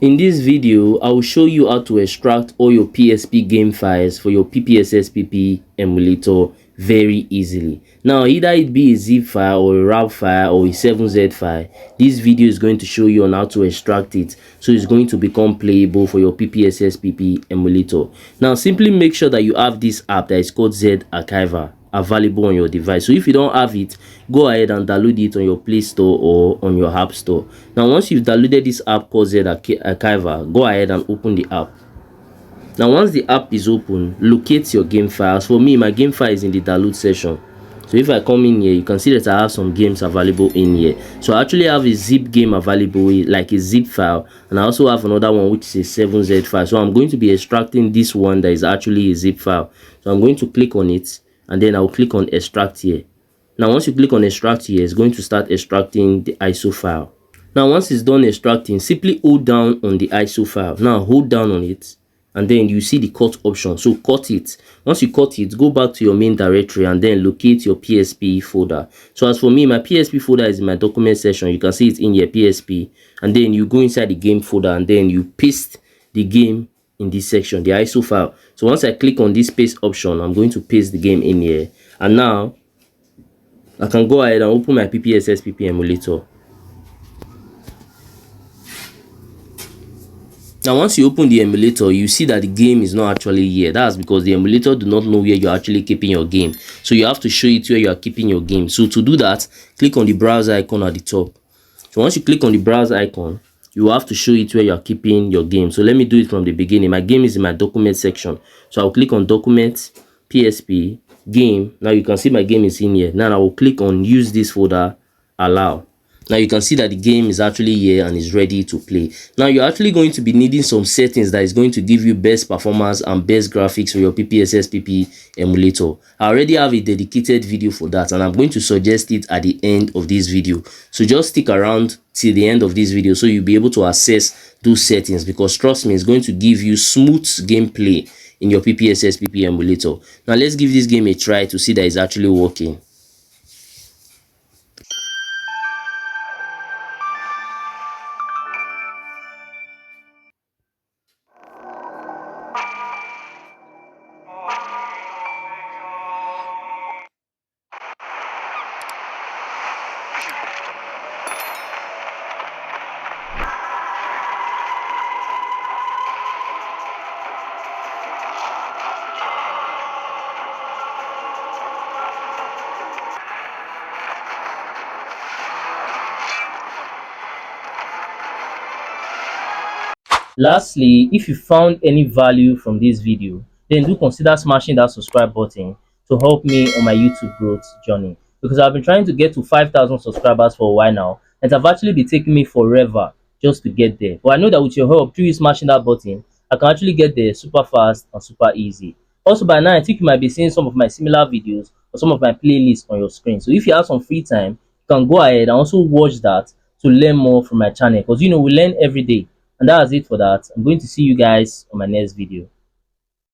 In this video, I will show you how to extract all your PSP game files for your PPSSPP emulator very easily. Now, either it be a zip file or a RAW file or a 7Z file, this video is going to show you on how to extract it, so it's going to become playable for your PPSSPP emulator. Now, simply make sure that you have this app that is called ZArchiver available on your device. So if you don't have it, go ahead and download it on your Play Store or on your App Store. Now, once you've downloaded this app called ZArchiver, go ahead and open the app. Now, once the app is open, locate your game files. For me, my game file is in the download section. So if I come in here, you can see that I have some games available in here. So I actually have a zip game available, like a zip file, and I also have another one which is a 7Z file. So I'm going to be extracting this one that is actually a zip file. So I'm going to click on it, and then I'll click on extract here. Now, once you click on extract here, it's going to start extracting the ISO file. Now, once it's done extracting, simply hold down on the ISO file. Now, hold down on it, and then you see the cut option. So cut it. Once you cut it, go back to your main directory and then locate your PSP folder. So as for me, my PSP folder is in my document section. You can see it in your PSP, and then you go inside the game folder and then you paste the game in this section, the ISO file. So once I click on this paste option, I'm going to paste the game in here, and now I can go ahead and open my PPSSPP emulator. Now, once you open the emulator, you see that the game is not actually here. That's because the emulator do not know where you're actually keeping your game. So you have to show it where you are keeping your game. So to do that, click on the browser icon at the top. So once you click on the browser icon, you have to show it where you are keeping your game. So let me do it from the beginning. My game is in my document section. So I'll click on document, PSP, game. Now you can see my game is in here. Now I will click on use this folder, allow. Now you can see that the game is actually here and is ready to play. Now you're actually going to be needing some settings that is going to give you best performance and best graphics for your PPSSPP emulator. I already have a dedicated video for that, and I'm going to suggest it at the end of this video. So just stick around till the end of this video so you'll be able to access those settings, because trust me, it's going to give you smooth gameplay in your PPSSPP emulator. Now let's give this game a try to see that it's actually working. Lastly, if you found any value from this video, then do consider smashing that subscribe button to help me on my YouTube growth journey, because I've been trying to get to 5,000 subscribers for a while now, and it have actually been taking me forever just to get there. But I know that with your help, through you smashing that button, I can actually get there super fast and super easy. Also, by now, I think you might be seeing some of my similar videos or some of my playlists on your screen. So if you have some free time, you can go ahead and also watch that to learn more from my channel, because we learn every day. And that's it for that. I'm going to see you guys on my next video.